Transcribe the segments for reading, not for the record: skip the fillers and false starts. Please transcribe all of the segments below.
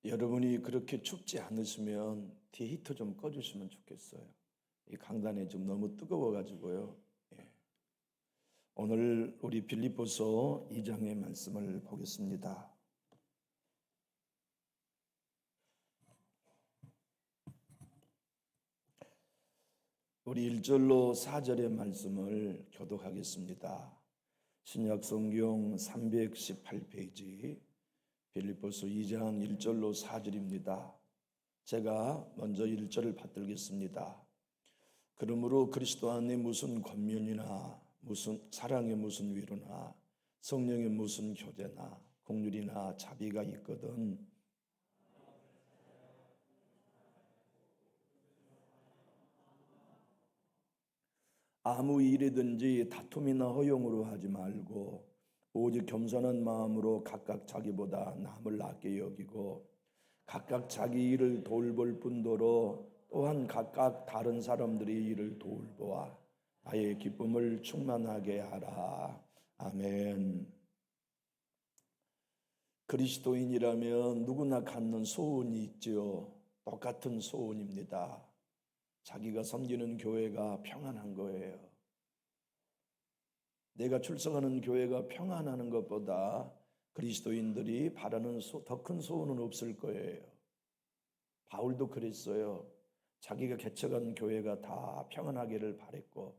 여러분이 그렇게 춥지 않으시면 뒤에 히터 좀 꺼주시면 좋겠어요. 이 강단에 좀 너무 뜨거워가지고요. 예. 오늘 우리 빌립보서 2장의 말씀을 보겠습니다. 우리 1절로 4절의 말씀을 교독하겠습니다. 신약성경 318페이지 빌립보서 2장 1절로 4절입니다. 제가 먼저 1절을 받들겠습니다. 그러므로 그리스도 안에 무슨 권면이나 무슨 사랑의 무슨 위로나 성령의 무슨 교제나 긍휼이나 자비가 있거든 아무 일이든지 다툼이나 허용으로 하지 말고 오직 겸손한 마음으로 각각 자기보다 남을 아껴 여기고 각각 자기 일을 돌볼 뿐더러 또한 각각 다른 사람들의 일을 돌보아 나의 기쁨을 충만하게 하라. 아멘. 그리스도인이라면 누구나 갖는 소원이 있죠. 똑같은 소원입니다. 자기가 섬기는 교회가 평안한 거예요. 내가 출석하는 교회가 평안하는 것보다 그리스도인들이 바라는 더 큰 소원은 없을 거예요. 바울도 그랬어요. 자기가 개척한 교회가 다 평안하기를 바랬고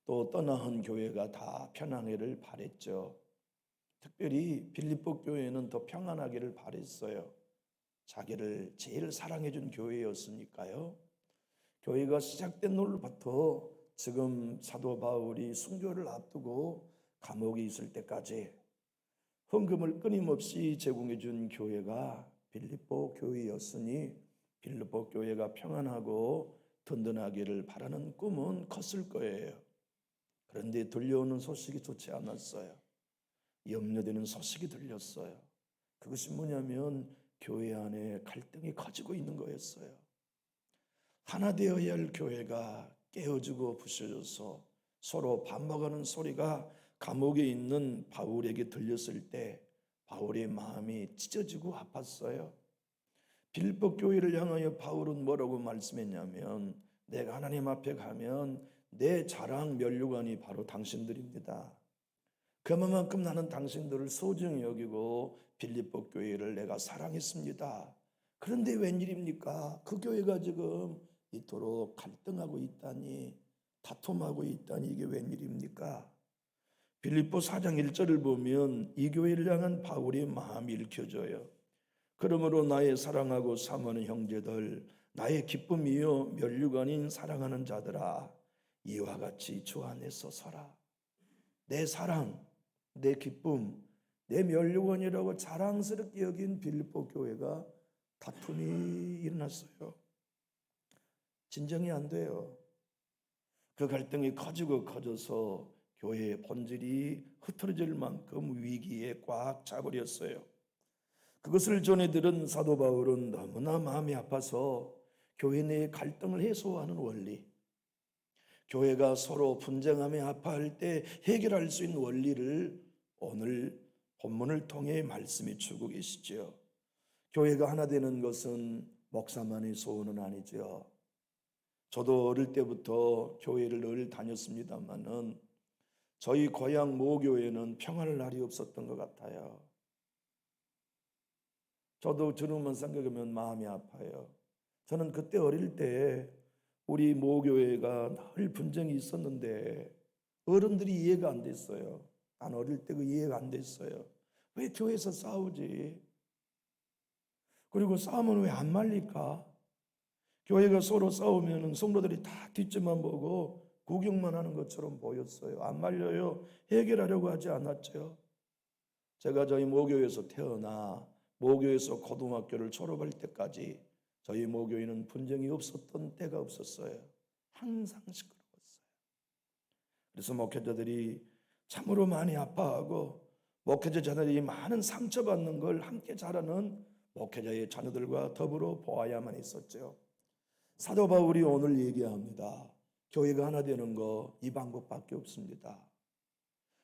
또 떠나간 교회가 다 평안하기를 바랬죠. 특별히 빌립보 교회는 더 평안하기를 바랬어요. 자기를 제일 사랑해 준 교회였으니까요. 교회가 시작된 날부터 지금 사도 바울이 순교를 앞두고 감옥에 있을 때까지 헌금을 끊임없이 제공해 준 교회가 빌립보 교회였으니 빌립보 교회가 평안하고 든든하기를 바라는 꿈은 컸을 거예요. 그런데 들려오는 소식이 좋지 않았어요. 염려되는 소식이 들렸어요. 그것이 뭐냐면 교회 안에 갈등이 커지고 있는 거였어요. 하나 되어야 할 교회가 깨어지고 부서져서 서로 반박하는 소리가 감옥에 있는 바울에게 들렸을 때 바울의 마음이 찢어지고 아팠어요. 빌립보 교회를 향하여 바울은 뭐라고 말씀했냐면 내가 하나님 앞에 가면 내 자랑 면류관이 바로 당신들입니다. 그만큼 나는 당신들을 소중히 여기고 빌립보 교회를 내가 사랑했습니다. 그런데 웬일입니까? 그 교회가 지금 이토록 갈등하고 있다니, 다툼하고 있다니 이게 웬일입니까? 빌립보 4장 1절을 보면 이 교회를 향한 바울의 마음이 읽혀져요. 그러므로 나의 사랑하고 사모하는 형제들, 나의 기쁨이요 면류관인 사랑하는 자들아, 이와 같이 주 안에서 서라. 내 사랑, 내 기쁨, 내 면류관이라고 자랑스럽게 여긴 빌립보 교회가 다툼이 일어났어요. 진정이 안 돼요. 그 갈등이 커지고 커져서 교회의 본질이 흐트러질 만큼 위기에 꽉 차버렸어요. 그것을 전해 들은 사도 바울은 너무나 마음이 아파서 교회 내의 갈등을 해소하는 원리, 교회가 서로 분쟁하며 아파할 때 해결할 수 있는 원리를 오늘 본문을 통해 말씀해 주고 계시죠. 교회가 하나 되는 것은 목사만의 소원은 아니죠. 저도 어릴 때부터 교회를 늘 다녔습니다마는 저희 고향 모교회는 평안할 날이 없었던 것 같아요. 저도 저놈만 생각하면 마음이 아파요. 저는 그때 어릴 때 우리 모교회가 늘 분쟁이 있었는데 어른들이 이해가 안 됐어요. 난 어릴 때 그 이해가 안 됐어요. 왜 교회에서 싸우지? 그리고 싸우면 왜 안 말릴까? 교회가 서로 싸우면 성도들이 다 뒷짐만 보고 구경만 하는 것처럼 보였어요. 안 말려요. 해결하려고 하지 않았죠. 제가 저희 모교에서 태어나 모교에서 고등학교를 졸업할 때까지 저희 모교에는 분쟁이 없었던 때가 없었어요. 항상 시끄러웠어요. 그래서 목회자들이 참으로 많이 아파하고 목회자들이 많은 상처받는 걸 함께 자라는 목회자의 자녀들과 더불어 보아야만 했었죠. 사도 바울이 오늘 얘기합니다. 교회가 하나 되는 거 이 방법밖에 없습니다.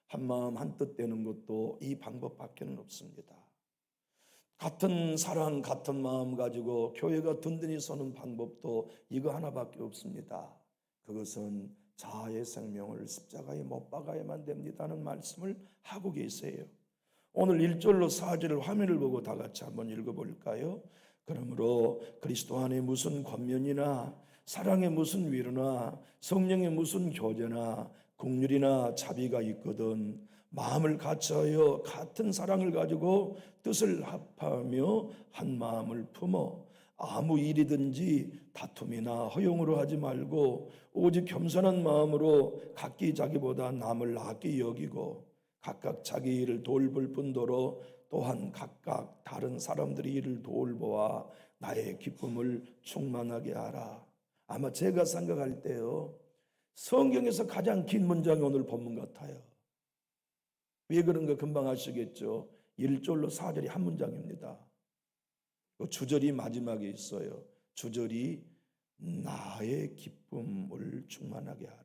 한마음 한뜻 되는 것도 이 방법밖에는 없습니다. 같은 사랑, 같은 마음 가지고 교회가 든든히 서는 방법도 이거 하나밖에 없습니다. 그것은 자아의 생명을 십자가에 못 박아야만 됩니다는 말씀을 하고 계세요. 오늘 1절로 4절을 화면을 보고 다 같이 한번 읽어볼까요? 그러므로 그리스도 안에 무슨 권면이나 사랑의 무슨 위로나 성령의 무슨 교제나 긍휼이나 자비가 있거든 마음을 같이하여 같은 사랑을 가지고 뜻을 합하며 한 마음을 품어 아무 일이든지 다툼이나 허용으로 하지 말고 오직 겸손한 마음으로 각기 자기보다 남을 낫게 여기고 각각 자기 일을 돌볼 뿐더러 또한 각각 다른 사람들의 일을 돌보아 나의 기쁨을 충만하게 하라. 아마 제가 생각할 때요, 성경에서 가장 긴 문장이 오늘 본문 같아요. 왜 그런가 금방 아시겠죠? 1절로 4절이 한 문장입니다. 주절이 마지막에 있어요. 주절이 나의 기쁨을 충만하게 하라.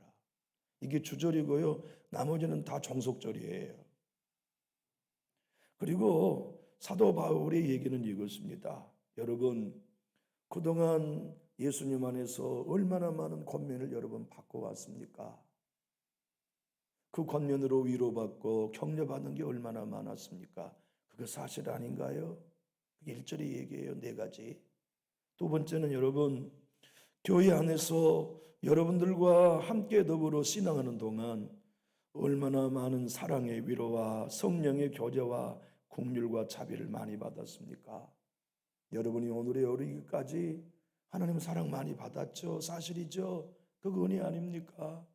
이게 주절이고요. 나머지는 다 종속절이에요. 그리고 사도 바울의 얘기는 이것입니다. 여러분, 그동안 예수님 안에서 얼마나 많은 권면을 여러분 받고 왔습니까? 그 권면으로 위로받고 격려받는 게 얼마나 많았습니까? 그거 사실 아닌가요? 1절의 얘기예요. 4가지. 두 번째는 여러분, 교회 안에서 여러분들과 함께 더불어 신앙하는 동안 얼마나 많은 사랑의 위로와 성령의 교제와 긍휼과 자비를 많이 받았습니까? 여러분이 오늘에 이르기까지 하나님 사랑 많이 받았죠? 사실이죠? 그거 은혜 아닙니까?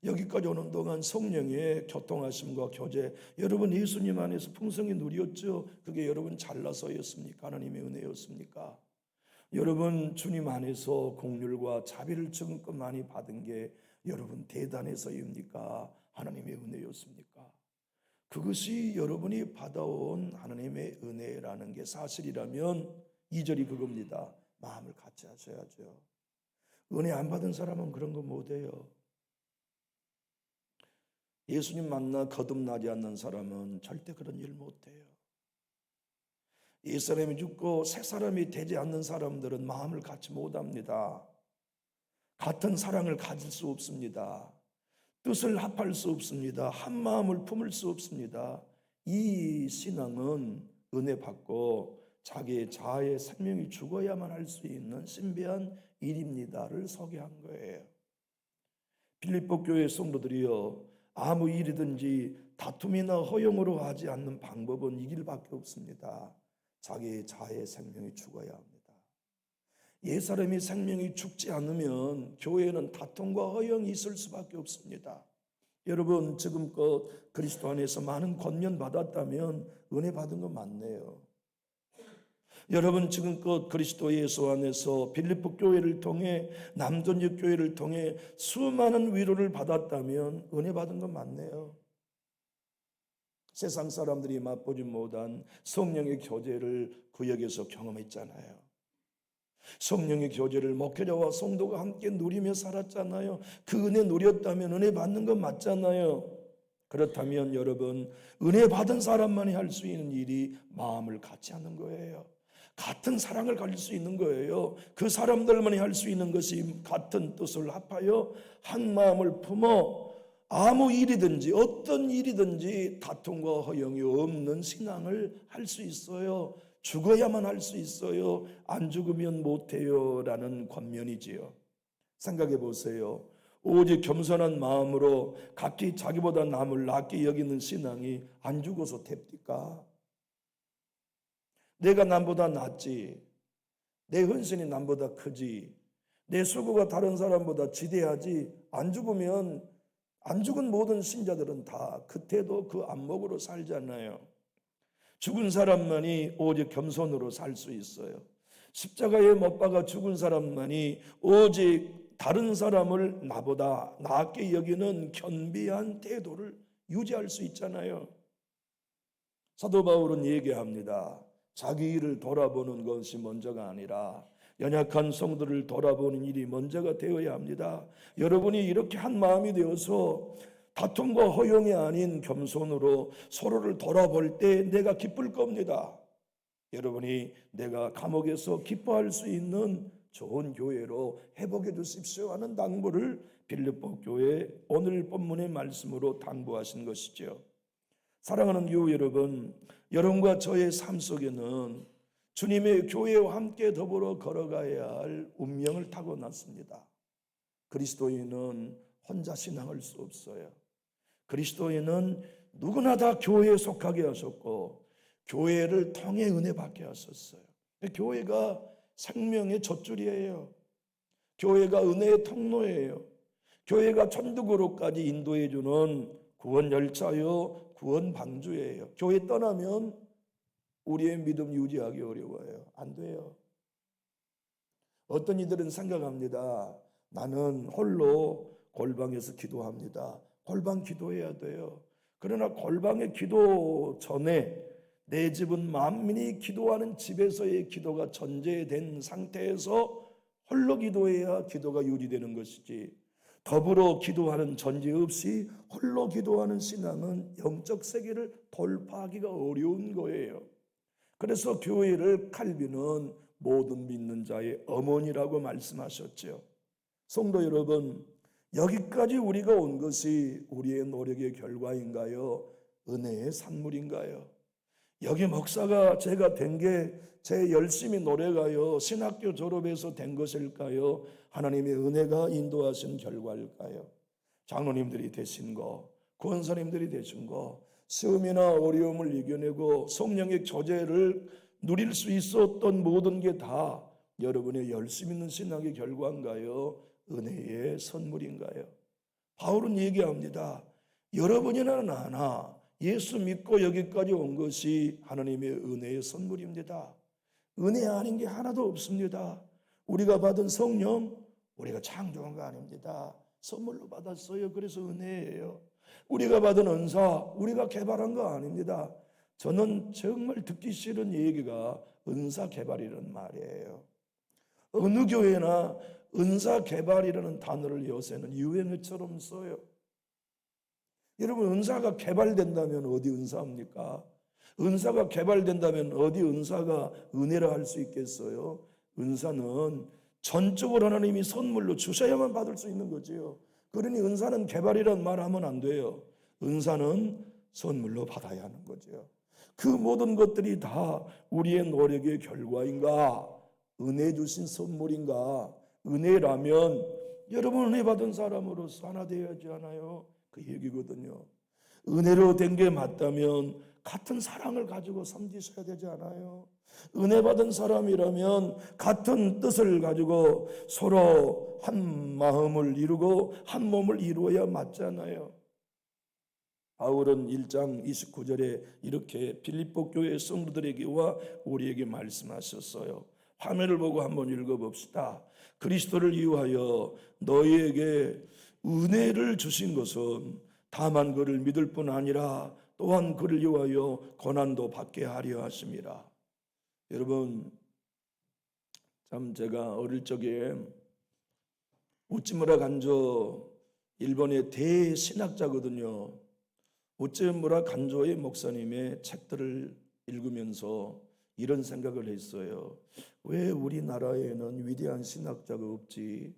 여기까지 오는 동안 성령의 교통하심과 교제, 여러분 예수님 안에서 풍성히 누렸죠? 그게 여러분 잘나서였습니까? 하나님의 은혜였습니까? 여러분 주님 안에서 긍휼과 자비를 지금껏 많이 받은 게 여러분 대단해서입니까? 하나님의 은혜였습니까? 그것이 여러분이 받아온 하나님의 은혜라는 게 사실이라면 2절이 그겁니다. 마음을 같이 하셔야죠. 은혜 안 받은 사람은 그런 거 못해요. 예수님 만나 거듭나지 않는 사람은 절대 그런 일 못해요. 옛사람이 죽고 새 사람이 되지 않는 사람들은 마음을 같이 못합니다. 같은 사랑을 가질 수 없습니다. 뜻을 합할 수 없습니다. 한 마음을 품을 수 없습니다. 이 신앙은 은혜 받고 자기의 자아의 생명이 죽어야만 할 수 있는 신비한 일입니다를 소개한 거예요. 빌립보 교회 성도들이요, 아무 일이든지 다툼이나 허용으로 하지 않는 방법은 이 길밖에 없습니다. 자기의 자아의 생명이 죽어야 합니다. 옛사람이 생명이 죽지 않으면 교회에는 다툼과 허용이 있을 수밖에 없습니다. 여러분 지금껏 그리스도 안에서 많은 권면 받았다면 은혜 받은 거 맞네요. 여러분 지금껏 그리스도 예수 안에서 빌립보 교회를 통해 남전역 교회를 통해 수많은 위로를 받았다면 은혜 받은 건 맞네요. 세상 사람들이 맛보지 못한 성령의 교제를 구역에서 경험했잖아요. 성령의 교제를 목회자와 성도가 함께 누리며 살았잖아요. 그 은혜 누렸다면 은혜 받는 건 맞잖아요. 그렇다면 여러분 은혜 받은 사람만이 할 수 있는 일이 마음을 같이 하는 거예요. 같은 사랑을 가질 수 있는 거예요. 그 사람들만이 할 수 있는 것이 같은 뜻을 합하여 한 마음을 품어 아무 일이든지 어떤 일이든지 다툼과 허용이 없는 신앙을 할 수 있어요. 죽어야만 할 수 있어요. 안 죽으면 못해요 라는 권면이지요. 생각해 보세요. 오직 겸손한 마음으로 각기 자기보다 남을 낫게 여기는 신앙이 안 죽어서 됩니까? 내가 남보다 낫지, 내 헌신이 남보다 크지, 내 수고가 다른 사람보다 지대하지, 안 죽은 모든 신자들은 다 그때도 그 안목으로 살잖아요. 죽은 사람만이 오직 겸손으로 살 수 있어요. 십자가에 못 박아 죽은 사람만이 오직 다른 사람을 나보다 낫게 여기는 겸비한 태도를 유지할 수 있잖아요. 사도 바울은 얘기합니다. 자기 일을 돌아보는 것이 먼저가 아니라 연약한 성도를 돌아보는 일이 먼저가 되어야 합니다. 여러분이 이렇게 한 마음이 되어서 다툼과 허용이 아닌 겸손으로 서로를 돌아볼 때 내가 기쁠 겁니다. 여러분이 내가 감옥에서 기뻐할 수 있는 좋은 교회로 회복해 주십시오 하는 당부를 빌립보 교회 오늘 본문의 말씀으로 당부하신 것이죠. 사랑하는 교우 여러분, 여러분과 저의 삶 속에는 주님의 교회와 함께 더불어 걸어가야 할 운명을 타고났습니다. 그리스도인은 혼자 신앙할 수 없어요. 그리스도인은 누구나 다 교회에 속하게 하셨고 교회를 통해 은혜 받게 하셨어요. 교회가 생명의 젖줄이에요. 교회가 은혜의 통로예요. 교회가 천국으로까지 인도해 주는 구원 열차요, 구원 방주예요. 교회 떠나면 우리의 믿음 유지하기 어려워요. 안 돼요. 어떤 이들은 생각합니다. 나는 홀로 골방에서 기도합니다. 골방 기도해야 돼요. 그러나 골방의 기도 전에 내 집은 만민이 기도하는 집에서의 기도가 전제된 상태에서 홀로 기도해야 기도가 유지되는 것이지, 더불어 기도하는 전제 없이 홀로 기도하는 신앙은 영적 세계를 돌파하기가 어려운 거예요. 그래서 교회를 칼빈은 모든 믿는 자의 어머니라고 말씀하셨죠. 성도 여러분, 여기까지 우리가 온 것이 우리의 노력의 결과인가요? 은혜의 산물인가요? 여기 목사가 제가 된 게 제 열심히 노력하여 신학교 졸업해서 된 것일까요? 하나님의 은혜가 인도하신 결과일까요? 장로님들이 되신 거, 권사님들이 되신 거, 시험이나 어려움을 이겨내고 성령의 조제를 누릴 수 있었던 모든 게 다 여러분의 열심 있는 신앙의 결과인가요? 은혜의 선물인가요? 바울은 얘기합니다. 여러분이나 나나 예수 믿고 여기까지 온 것이 하나님의 은혜의 선물입니다. 은혜 아닌 게 하나도 없습니다. 우리가 받은 성령, 우리가 창조한 거 아닙니다. 선물로 받았어요. 그래서 은혜예요. 우리가 받은 은사, 우리가 개발한 거 아닙니다. 저는 정말 듣기 싫은 얘기가 은사 개발이라는 말이에요. 어느 교회나 은사 개발이라는 단어를 요새는 유행어처럼 써요. 여러분, 은사가 개발된다면 어디 은사입니까? 은사가 개발된다면 어디 은사가 은혜라 할 수 있겠어요? 은사는 전적으로 하나님이 선물로 주셔야만 받을 수 있는 거지요. 그러니 은사는 개발이란 말 하면 안 돼요. 은사는 선물로 받아야 하는 거죠. 그 모든 것들이 다 우리의 노력의 결과인가? 은혜 주신 선물인가? 은혜라면 여러분 은혜 받은 사람으로서 하나 되어야지 않아요? 그 얘기거든요. 은혜로 된 게 맞다면 같은 사랑을 가지고 섬기셔야 되지 않아요? 은혜 받은 사람이라면 같은 뜻을 가지고 서로 한 마음을 이루고 한 몸을 이루어야 맞잖아요. 바울은 1장 29절에 이렇게 빌립보 교회 성도들에게와 우리에게 말씀하셨어요. 화면을 보고 한번 읽어봅시다. 그리스도를 위하여 너희에게 은혜를 주신 것은 다만 그를 믿을 뿐 아니라 또한 그를 위하여 고난도 받게 하려 하심이라. 여러분, 참 제가 어릴 적에 우찌무라 간조, 일본의 대신학자거든요. 우찌무라 간조의 목사님의 책들을 읽으면서 이런 생각을 했어요. 왜 우리나라에는 위대한 신학자가 없지?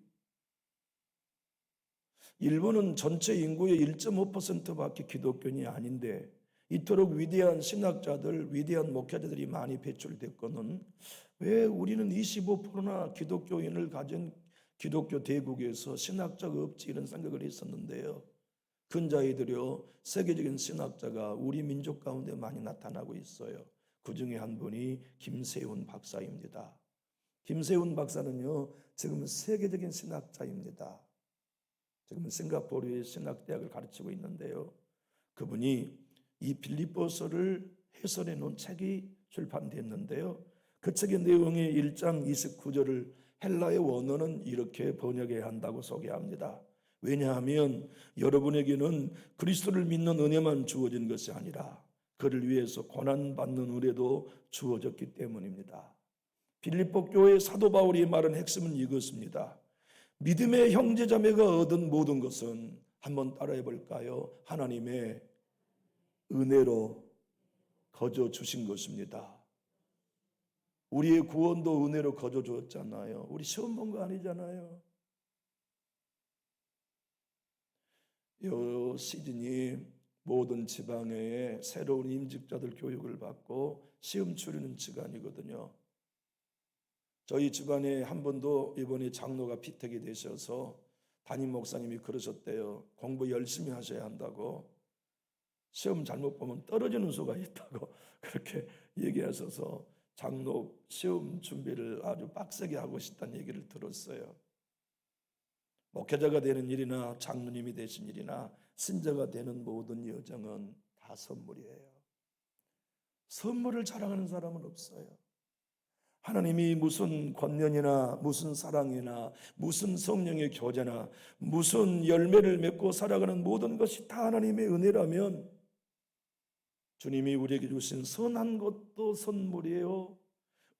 일본은 전체 인구의 1.5%밖에 기독교인이 아닌데 이토록 위대한 신학자들, 위대한 목회자들이 많이 배출됐거든 왜 우리는 25%나 기독교인을 가진 기독교 대국에서 신학자가 없지? 이런 생각을 했었는데요. 근자이들여 세계적인 신학자가 우리 민족 가운데 많이 나타나고 있어요. 그 중에 한 분이 김세훈 박사입니다. 김세훈 박사는요, 지금 세계적인 신학자입니다. 지금 싱가포르의 신학대학을 가르치고 있는데요. 그분이 이 빌립보서를 해설해 놓은 책이 출판됐는데요. 그 책의 내용의 1장 29절을 헬라의 원어는 이렇게 번역해야 한다고 소개합니다. 왜냐하면 여러분에게는 그리스도를 믿는 은혜만 주어진 것이 아니라 그를 위해서 고난받는 은혜도 주어졌기 때문입니다. 빌립보 교회 사도 바울이 말한 핵심은 이것입니다. 믿음의 형제자매가 얻은 모든 것은 한번 따라해 볼까요? 하나님의 은혜로 거저 주신 것입니다. 우리의 구원도 은혜로 거저 주었잖아요. 우리 시험 본 거 아니잖아요. 이 시즌이 모든 지방에 새로운 임직자들 교육을 받고 시험 치르는 시간이거든요. 저희 집안에 한 분도 이번에 장로가 피택이 되셔서 담임 목사님이 그러셨대요. 공부 열심히 하셔야 한다고. 시험 잘못 보면 떨어지는 수가 있다고 그렇게 얘기하셔서 장로 시험 준비를 아주 빡세게 하고 싶다는 얘기를 들었어요. 목회자가 되는 일이나 장로님이 되신 일이나 신자가 되는 모든 여정은 다 선물이에요. 선물을 자랑하는 사람은 없어요. 하나님이 무슨 권면이나 무슨 사랑이나 무슨 성령의 교제나 무슨 열매를 맺고 살아가는 모든 것이 다 하나님의 은혜라면 주님이 우리에게 주신 선한 것도 선물이에요.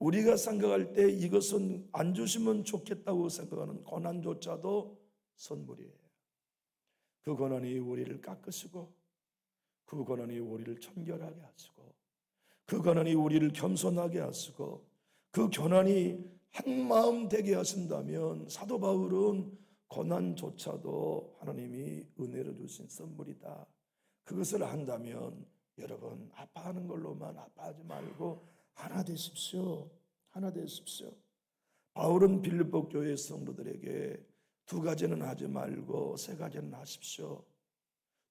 우리가 생각할 때 이것은 안 주시면 좋겠다고 생각하는 고난조차도 선물이에요. 그 고난이 우리를 깎으시고 그 고난이 우리를 청결하게 하시고 그 고난이 우리를 겸손하게 하시고 그 고난이 한 마음 되게 하신다면 사도 바울은 고난조차도 하나님이 은혜로 주신 선물이다. 그것을 한다면 여러분 아파하는 걸로만 아파하지 말고 하나 되십시오. 하나 되십시오. 바울은 빌립보 교회 성도들에게 두 가지는 하지 말고 세 가지는 하십시오.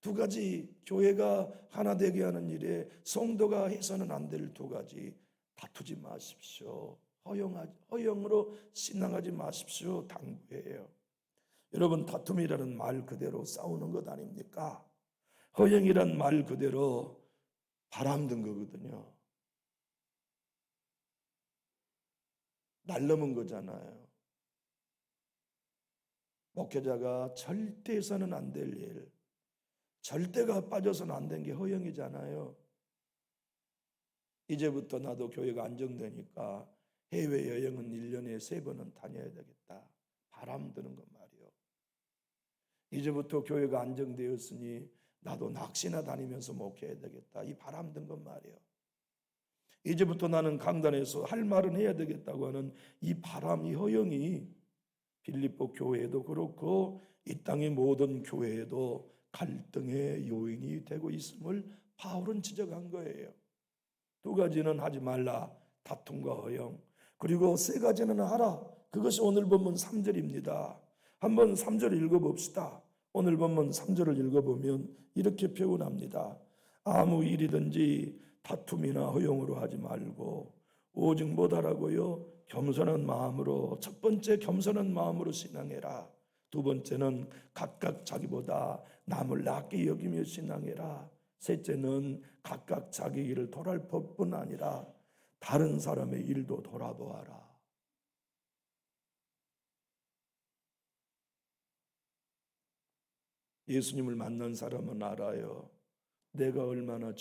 두 가지 교회가 하나 되게 하는 일에 성도가 해서는 안 될 두 가지 다투지 마십시오. 허영으로 신앙하지 마십시오. 당부해요. 여러분 다툼이라는 말 그대로 싸우는 것 아닙니까? 허영이란 말 그대로 바람든 거거든요. 날넘은 거잖아요. 목회자가 절대 해서는 안 될 일, 절대가 빠져서는 안 된 게 허영이잖아요. 이제부터 나도 교회가 안정되니까 해외여행은 1년에 3번은 다녀야 되겠다. 바람 드는 것 말이요. 이제부터 교회가 안정되었으니 나도 낚시나 다니면서 목회해야 되겠다. 이 바람 든 것 말이요. 이제부터 나는 강단에서 할 말은 해야 되겠다고 하는 이 바람, 이 허영이 빌립보 교회에도 그렇고 이 땅의 모든 교회에도 갈등의 요인이 되고 있음을 바울은 지적한 거예요. 두 가지는 하지 말라. 다툼과 허영. 그리고 세 가지는 하라. 그것이 오늘 본문 3절입니다. 한번 3절을 읽어봅시다. 오늘 본문 3절을 읽어보면 이렇게 표현합니다. 아무 일이든지 다툼이나 허용으로 하지 말고 오직 뭐다라고요? 겸손한 마음으로, 첫 번째 겸손한 마음으로 신앙해라. 두 번째는 각각 자기보다 남을 낮게 여기며 신앙해라. 셋째는 각각 자기 일을 돌아볼 뿐 아니라 다른 사람의 일도 돌아보아라. 예수님을 만난 사람은 알아요. 내가 얼마나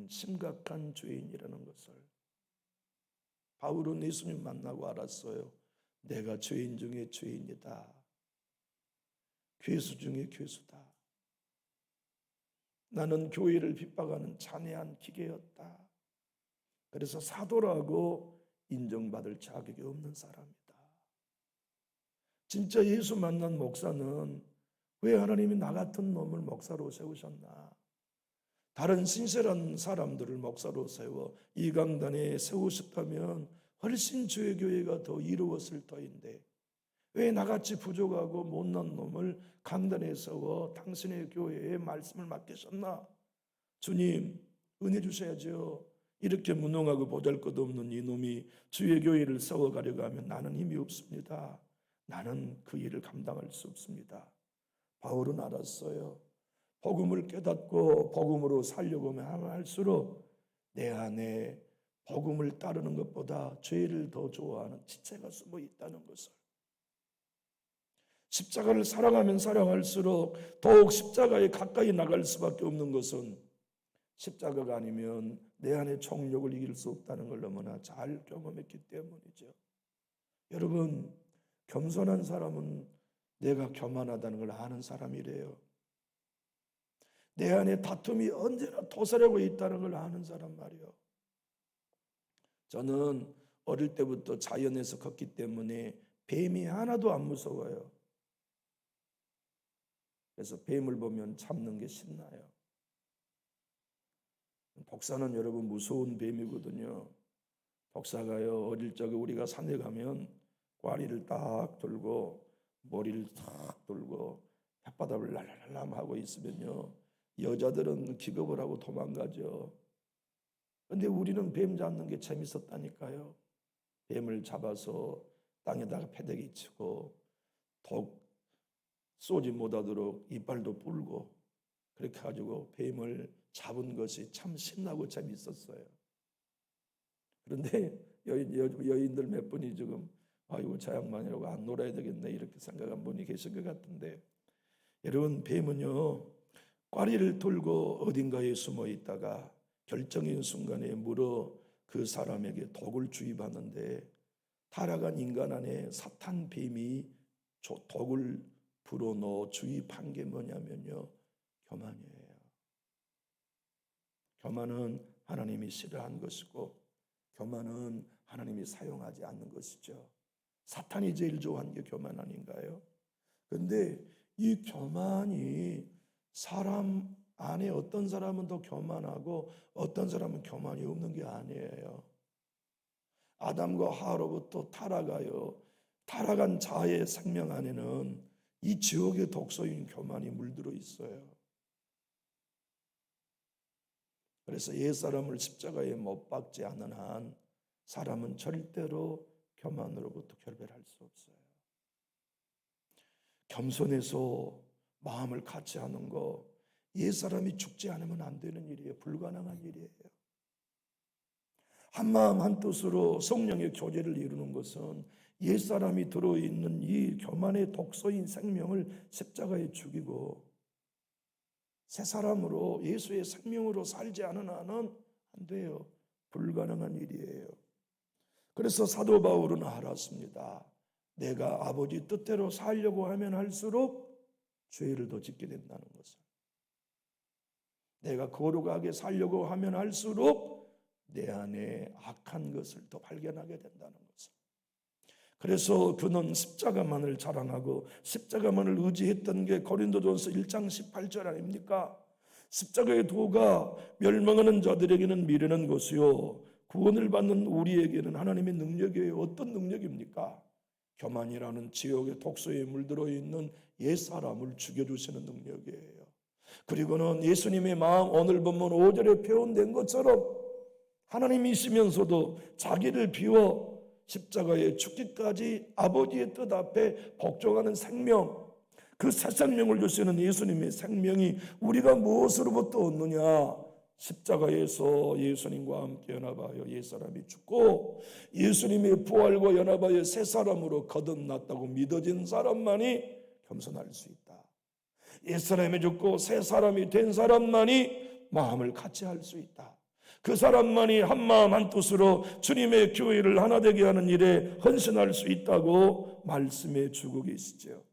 심각한 죄인이라는 것을. 바울은 예수님 만나고 알았어요. 내가 죄인 중에 죄인이다. 괴수 중에 괴수다. 나는 교회를 핍박하는 잔해한 기계였다. 그래서 사도라고 인정받을 자격이 없는 사람이다. 진짜 예수 만난 목사는 왜 하나님이 나 같은 놈을 목사로 세우셨나? 다른 신실한 사람들을 목사로 세워 이 강단에 세우셨다면 훨씬 주의 교회가 더 이루었을 터인데 왜 나같이 부족하고 못난 놈을 강단에 세워 당신의 교회에 말씀을 맡기셨나? 주님 은혜 주셔야죠. 이렇게 무능하고 보잘것없는 이놈이 주의 교회를 세워가려고 하면 나는 힘이 없습니다. 나는 그 일을 감당할 수 없습니다. 바울은 알았어요. 복음을 깨닫고 복음으로 살려고 하면 할수록 내 안에 복음을 따르는 것보다 죄를 더 좋아하는 지체가 숨어 있다는 것을. 십자가를 사랑하면 사랑할수록 더욱 십자가에 가까이 나갈 수밖에 없는 것은 십자가가 아니면 내 안에 정욕을 이길 수 없다는 걸 너무나 잘 경험했기 때문이죠. 여러분, 겸손한 사람은 내가 교만하다는 걸 아는 사람이래요. 내 안에 다툼이 언제나 도사리고 있다는 걸 아는 사람 말이요. 저는 어릴 때부터 자연에서 컸기 때문에 뱀이 하나도 안 무서워요. 그래서 뱀을 보면 잡는 게 신나요. 독사는 여러분 무서운 뱀이거든요. 독사가요, 어릴 적에 우리가 산에 가면 꽈리를 딱 들고 머리를 딱 들고 혓바닥을 랄랄랄람 하고 있으면요, 여자들은 기겁을 하고 도망가죠. 근데 우리는 뱀 잡는 게 재밌었다니까요. 뱀을 잡아서 땅에다가 패대기 치고 독 쏘지 못하도록 이빨도 불고 그렇게 가지고 뱀을 잡은 것이 참 신나고 재밌었어요. 그런데 여인들 몇 분이 지금 아이고 저 양반이라고 안 놀아야 되겠네 이렇게 생각한 분이 계신 것 같은데, 여러분 뱀은요 꽈리를 들고 어딘가에 숨어 있다가 결정적인 순간에 물어 그 사람에게 독을 주입하는데, 타락한 인간 안에 사탄 뱀이 독을 불어넣어 주입한 게 뭐냐면요, 교만이에요. 교만은 하나님이 싫어한 것이고 교만은 하나님이 사용하지 않는 것이죠. 사탄이 제일 좋아하는 게 교만 아닌가요? 그런데 이 교만이 사람 안에 어떤 사람은 더 교만하고 어떤 사람은 교만이 없는 게 아니에요. 아담과 하와로부터 타락한 자의 생명 안에는 이 지옥의 독소인 교만이 물들어 있어요. 그래서 옛사람을 십자가에 못 박지 않는 한 사람은 절대로 교만으로부터 결별할 수 없어요. 겸손해서 마음을 같이 하는 거, 옛사람이 죽지 않으면 안 되는 일이에요. 불가능한 일이에요. 한마음 한뜻으로 성령의 교제를 이루는 것은 옛사람이 들어있는 이 교만의 독소인 생명을 십자가에 죽이고 새 사람으로 예수의 생명으로 살지 않은 한은 안 돼요. 불가능한 일이에요. 그래서 사도 바울은 알았습니다. 내가 아버지 뜻대로 살려고 하면 할수록 죄를 더 짓게 된다는 것을. 내가 거룩하게 살려고 하면 할수록 내 안에 악한 것을 더 발견하게 된다는 것을. 그래서 그는 십자가만을 자랑하고 십자가만을 의지했던 게 고린도전서 1장 18절 아닙니까? 십자가의 도가 멸망하는 자들에게는 미련한 것이요 구원을 받는 우리에게는 하나님의 능력이에요. 어떤 능력입니까? 교만이라는 지옥의 독소에 물들어 있는 옛사람을 죽여주시는 능력이에요. 그리고는 예수님의 마음, 오늘 본문 5절에 표현된 것처럼 하나님이시면서도 자기를 비워 십자가에 죽기까지 아버지의 뜻 앞에 복종하는 생명, 그 새 생명을 주시는 예수님의 생명이 우리가 무엇으로부터 얻느냐? 십자가에서 예수님과 함께 연합하여 옛사람이 죽고 예수님의 부활과 연합하여 새 사람으로 거듭났다고 믿어진 사람만이 겸손할 수 있다. 옛사람이 죽고 새 사람이 된 사람만이 마음을 같이 할 수 있다. 그 사람만이 한마음 한뜻으로 주님의 교회를 하나 되게 하는 일에 헌신할 수 있다고 말씀해 주고 계시죠.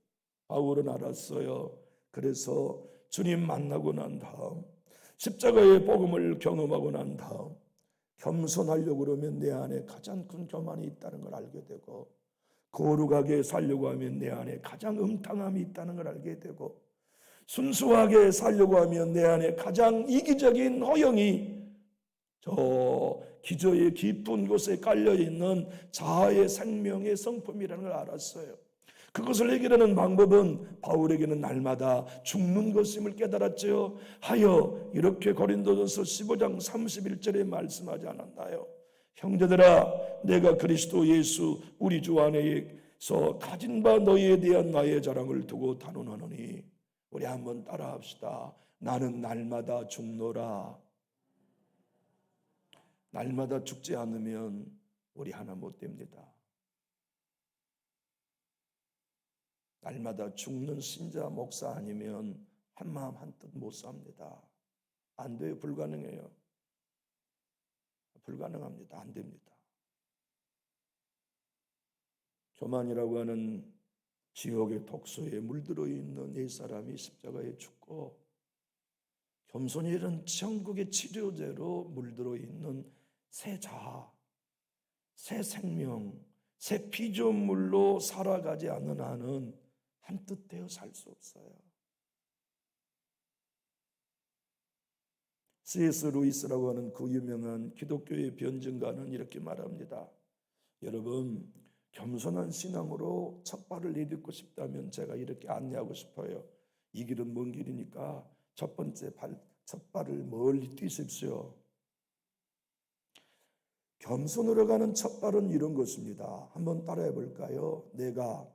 바울은 알았어요. 그래서 주님 만나고 난 다음, 십자가의 복음을 경험하고 난 다음 겸손하려고 그러면 내 안에 가장 큰 교만이 있다는 걸 알게 되고, 거룩하게 살려고 하면 내 안에 가장 음탕함이 있다는 걸 알게 되고, 순수하게 살려고 하면 내 안에 가장 이기적인 허영이 저 기저의 깊은 곳에 깔려있는 자아의 생명의 성품이라는 걸 알았어요. 그것을 해결하는 방법은 바울에게는 날마다 죽는 것임을 깨달았죠. 하여 이렇게 고린도전서 15장 31절에 말씀하지 않았나요? 형제들아, 내가 그리스도 예수 우리 주 안에서 가진 바 너희에 대한 나의 자랑을 두고 단언하노니, 우리 한번 따라합시다. 나는 날마다 죽노라. 날마다 죽지 않으면 우리 하나 못 됩니다. 날마다 죽는 신자 목사 아니면 한마음 한뜻 못 삽니다. 안 돼요. 불가능해요. 불가능합니다. 안 됩니다. 교만이라고 하는 지옥의 독소에 물들어 있는 옛사람이 십자가에 죽고, 겸손이란 천국의 치료제로 물들어 있는 새 자아, 새 생명, 새 피조물로 살아가지 않는 한은 한뜻 되어 살 수 없어요. C.S. 루이스라고 하는 그 유명한 기독교의 변증가는 이렇게 말합니다. 여러분, 겸손한 신앙으로 첫 발을 내딛고 싶다면 제가 이렇게 안내하고 싶어요. 이 길은 먼 길이니까 첫 발을 멀리 뛰십시오. 겸손으로 가는 첫 발은 이런 것입니다. 한번 따라해 볼까요? 내가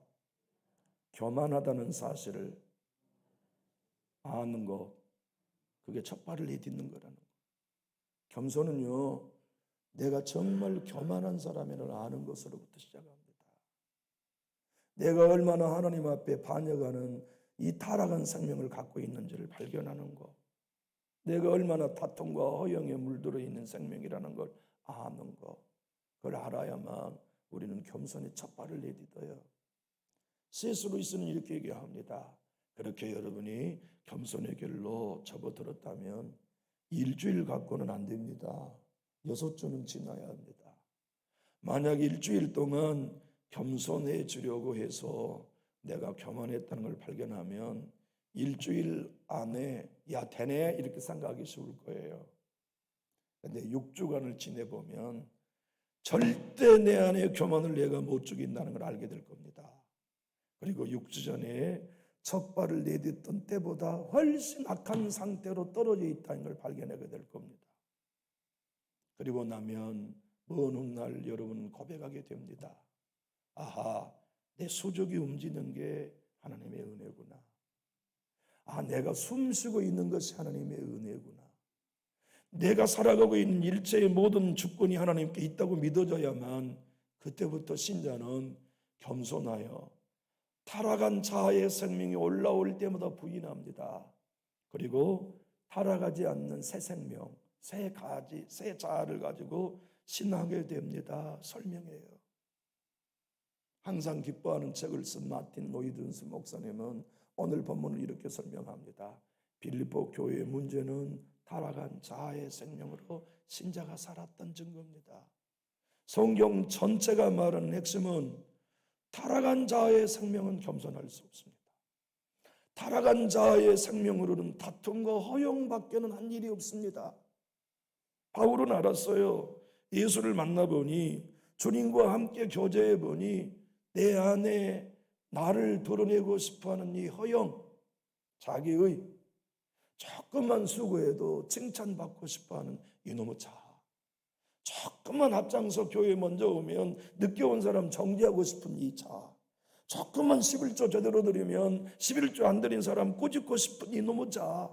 교만하다는 사실을 아는 것, 그게 첫 발을 내딛는 거라는 거. 겸손은요, 내가 정말 교만한 사람이라는 아는 것으로부터 시작합니다. 내가 얼마나 하나님 앞에 반역하는 이 타락한 생명을 갖고 있는지를 발견하는 것, 내가 얼마나 다툼과 허영에 물들어 있는 생명이라는 걸 아는 것, 그걸 알아야만 우리는 겸손히 첫 발을 내딛어요. C.S. 루이스는 이렇게 얘기합니다. 그렇게 여러분이 겸손의 길로 접어들었다면 일주일 갖고는 안 됩니다. 6주는 지나야 합니다. 만약 일주일 동안 겸손해지려고 해서 내가 교만했다는 걸 발견하면 일주일 안에 야 되네 이렇게 생각하기 쉬울 거예요. 근데 6주간을 지내보면 절대 내 안에 교만을 내가 못 죽인다는 걸 알게 될 겁니다. 그리고 6주 전에 첫 발을 내딛던 때보다 훨씬 악한 상태로 떨어져 있다는 걸 발견하게 될 겁니다. 그리고 나면 먼 훗날 여러분은 고백하게 됩니다. 아하, 내 수족이 움직이는 게 하나님의 은혜구나. 아, 내가 숨쉬고 있는 것이 하나님의 은혜구나. 내가 살아가고 있는 일체의 모든 주권이 하나님께 있다고 믿어져야만 그때부터 신자는 겸손하여 타락한 자아의 생명이 올라올 때마다 부인합니다. 그리고 타락하지 않는 새 생명, 새 가지, 새 자아를 가지고 신앙하게 됩니다. 설명해요. 항상 기뻐하는 책을 쓴 마틴 노이든스 목사님은 오늘 본문을 이렇게 설명합니다. 빌립보 교회의 문제는 타락한 자아의 생명으로 신자가 살았던 증거입니다. 성경 전체가 말하는 핵심은 타락한 자아의 생명은 겸손할 수 없습니다. 타락한 자아의 생명으로는 다툼과 허용밖에는 한 일이 없습니다. 바울은 알았어요. 예수를 만나보니 주님과 함께 교제해보니 내 안에 나를 드러내고 싶어하는 이 허영, 자기의 조금만 수고해도 칭찬받고 싶어하는 이놈의 자아, 조금만 앞장서 교회에 먼저 오면 늦게 온 사람 정지하고 싶은 이 자아, 조금만 11조 제대로 드리면 11조 안 드린 사람 꼬집고 싶은 이놈의 자아,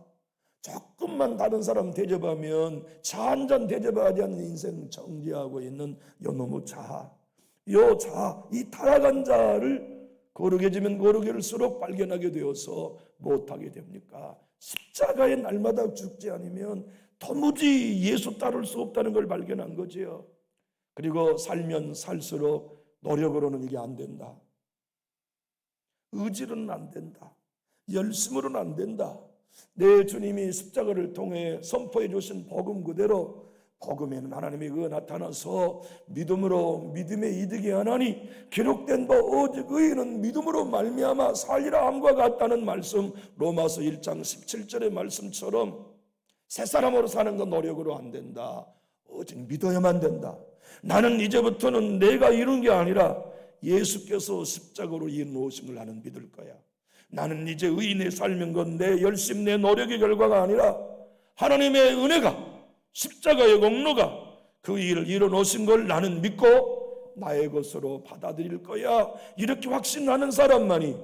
조금만 다른 사람 대접하면 차 한 잔 대접하지 않는 인생 정지하고 있는 이놈의 자아, 이 타락한 자를 거룩해 지면 거룩할수록 발견하게 되어서 못하게 됩니까? 십자가에 날마다 죽지 않으면 도무지 예수 따를 수 없다는 걸 발견한 거지요. 그리고 살면 살수록 노력으로는 이게 안 된다. 의지로는 안 된다. 열심으로는 안 된다. 내 주님이 십자가를 통해 선포해 주신 복음 그대로 복음에는 하나님의 의가 나타나서 믿음으로 믿음의 이득이 하나니 기록된 바 오직 의인은 믿음으로 말미암아 살리라 함과 같다는 말씀, 로마서 1장 17절의 말씀처럼 새 사람으로 사는 건 노력으로 안 된다. 오직 믿어야만 된다. 나는 이제부터는 내가 이룬 게 아니라 예수께서 십자가로 이루신 걸 나는 믿을 거야. 나는 이제 의인의 삶인 건 내 열심, 내 노력의 결과가 아니라 하나님의 은혜가, 십자가의 공로가 그 일을 이뤄놓으신 걸 나는 믿고 나의 것으로 받아들일 거야. 이렇게 확신하는 사람만이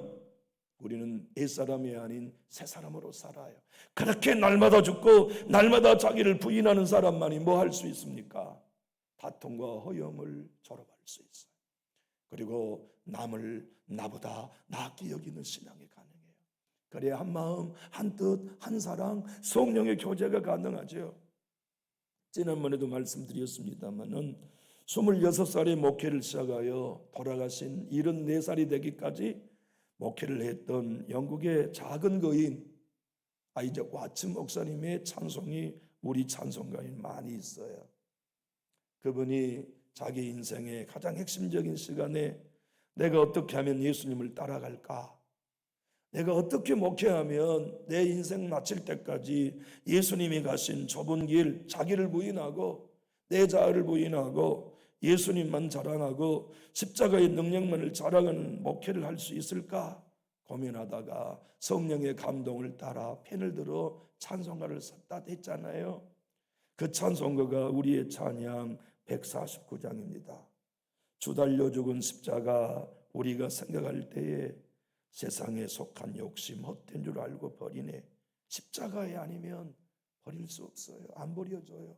우리는 옛사람이 아닌 새 사람으로 살아요. 그렇게 날마다 죽고 날마다 자기를 부인하는 사람만이 뭐 할 수 있습니까? 다툼과 허영을 졸업할 수 있어요. 그리고 남을 나보다 낫게 여기는 신앙이 가능해요. 그래야 한 마음, 한 뜻, 한 사랑, 성령의 교제가 가능하죠. 지난번에도 말씀드렸습니다마는 26살에 목회를 시작하여 돌아가신 74살이 되기까지 목회를 했던 영국의 작은 거인 아이작 와츠 목사님의 찬송이 우리 찬송가에 많이 있어요. 그분이 자기 인생의 가장 핵심적인 시간에 내가 어떻게 하면 예수님을 따라갈까? 내가 어떻게 목회하면 내 인생 마칠 때까지 예수님이 가신 좁은 길, 자기를 부인하고 내 자아를 부인하고 예수님만 자랑하고 십자가의 능력만을 자랑하는 목회를 할 수 있을까 고민하다가 성령의 감동을 따라 펜을 들어 찬송가를 썼다 했잖아요. 그 찬송가가 우리의 찬양 149장입니다. 주 달려 죽은 십자가 우리가 생각할 때에 세상에 속한 욕심 헛된 줄 알고 버리네. 십자가에 아니면 버릴 수 없어요. 안 버려져요.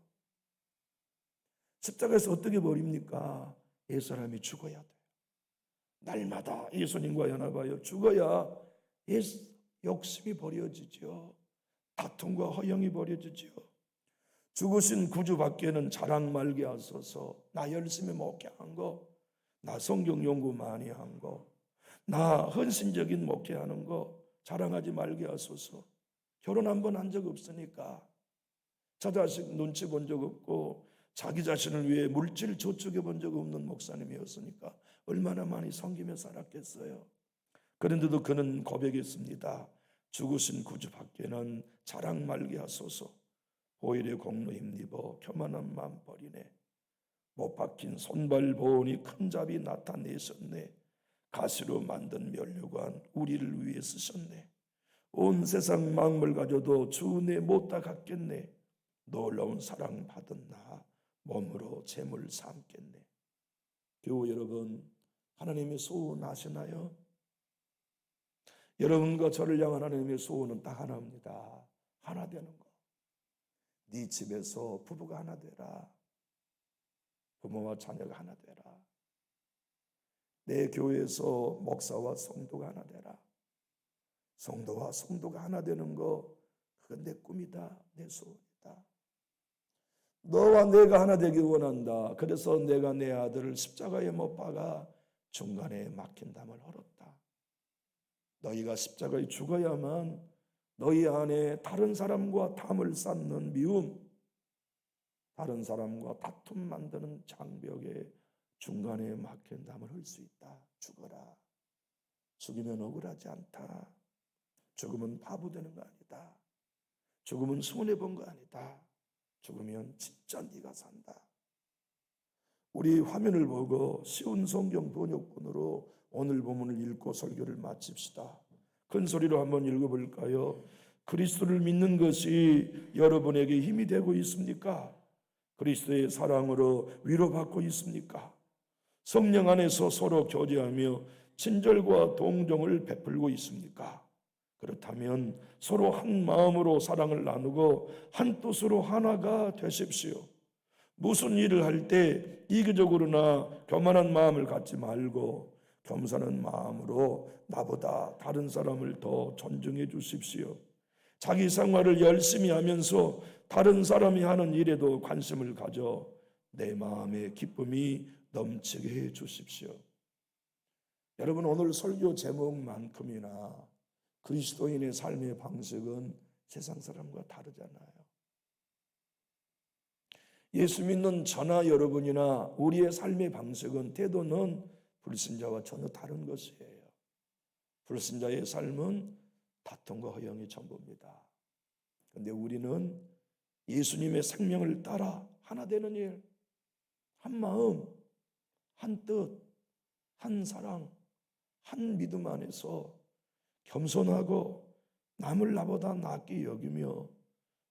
십자가에서 어떻게 버립니까? 옛사람이 죽어야 돼요. 날마다 예수님과 연합하여 죽어야 욕심이 버려지죠. 다툼과 허영이 버려지죠. 죽으신 구주 밖에는 자랑 말게 하소서. 나 열심히 목회한 거, 나 성경 연구 많이 한 거, 나 헌신적인 목회하는 거 자랑하지 말게 하소서. 결혼 한 번 한 적 없으니까, 저 자식 눈치 본 적 없고 자기 자신을 위해 물질 저축해 본 적 없는 목사님이었으니까 얼마나 많이 섬기며 살았겠어요. 그런데도 그는 고백했습니다. 죽으신 구주 밖에는 자랑 말게 하소서. 보일의 공로 힘입어 교만한 마음 버리네. 못 박힌 손발 보온이 큰 잡이 나타내셨네. 가시로 만든 면류관 우리를 위해 쓰셨네. 온 세상 만물 가져도 주 은혜 못다 갚겠네. 놀라운 사랑 받은 나 몸으로 재물 삼겠네. 교우 여러분, 하나님의 소원 아시나요? 여러분과 저를 향한 하나님의 소원은 딱 하나입니다. 하나 되는 거. 네 집에서 부부가 하나 되라. 부모와 자녀가 하나 되라. 내 교회에서 목사와 성도가 하나 되라. 성도와 성도가 하나 되는 거, 그건 내 꿈이다. 내 소원이다. 너와 내가 하나 되길 원한다. 그래서 내가 내 아들을 십자가에 못 박아 중간에 막힌 담을 헐었다. 너희가 십자가에 죽어야만 너희 안에 다른 사람과 담을 쌓는 미움, 다른 사람과 다툼 만드는 장벽에 중간에 막힌 담을 헐 수 있다. 죽어라. 죽이면 억울하지 않다. 죽으면 바보 되는 거 아니다. 죽으면 손해본 거 아니다. 죽으면 진짜 네가 산다. 우리 화면을 보고 쉬운 성경 번역본으로 오늘 본문을 읽고 설교를 마칩시다. 큰 소리로 한번 읽어볼까요? 그리스도를 믿는 것이 여러분에게 힘이 되고 있습니까? 그리스도의 사랑으로 위로받고 있습니까? 성령 안에서 서로 교제하며 친절과 동정을 베풀고 있습니까? 그렇다면 서로 한 마음으로 사랑을 나누고 한 뜻으로 하나가 되십시오. 무슨 일을 할 때 이기적으로나 교만한 마음을 갖지 말고 겸손한 마음으로 나보다 다른 사람을 더 존중해 주십시오. 자기 생활을 열심히 하면서 다른 사람이 하는 일에도 관심을 가져 내 마음의 기쁨이 넘치게 해 주십시오. 여러분, 오늘 설교 제목만큼이나 그리스도인의 삶의 방식은 세상 사람과 다르잖아요. 예수 믿는 저나 여러분이나 우리의 삶의 방식은, 태도는 불신자와 전혀 다른 것이에요. 불신자의 삶은 다툼과 허영이 전부입니다. 그런데 우리는 예수님의 생명을 따라 하나 되는 일, 한 마음, 한 뜻, 한 사랑, 한 믿음 안에서 겸손하고 남을 나보다 낫게 여기며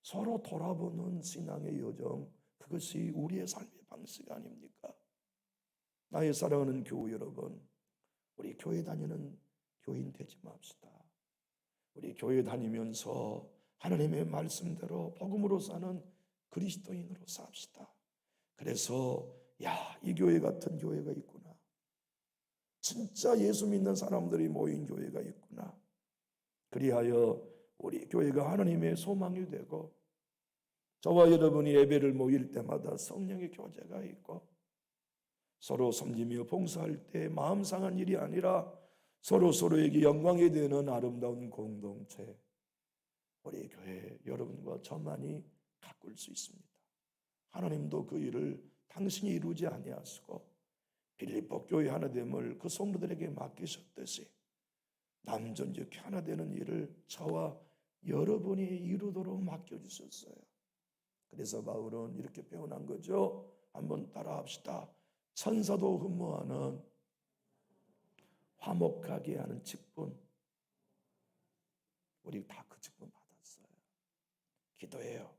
서로 돌아보는 신앙의 여정, 그것이 우리의 삶의 방식 아닙니까? 나의 사랑하는 교우 여러분, 우리 교회 다니는 교인 되지 맙시다. 우리 교회 다니면서 하나님의 말씀대로 복음으로 사는 그리스도인으로 삽시다. 그래서 이 교회 같은 교회가 있구나. 진짜 예수 믿는 사람들이 모인 교회가 있구나. 그리하여 우리 교회가 하나님의 소망이 되고, 저와 여러분이 예배를 모일 때마다 성령의 교제가 있고, 서로 섬기며 봉사할 때 마음 상한 일이 아니라 서로에게 영광이 되는 아름다운 공동체, 우리 교회 여러분과 저만이 가꿀 수 있습니다. 하나님도 그 일을 당신이 이루지 아니하시고 빌립보 교회 하나됨을 그 성도들에게 맡기셨듯이 남전역회 하나되는 일을 저와 여러분이 이루도록 맡겨주셨어요. 그래서 바울은 이렇게 표현한 거죠. 한번 따라합시다. 천사도 흠모하는 화목하게 하는 직분. 우리 다 그 직분 받았어요. 기도해요.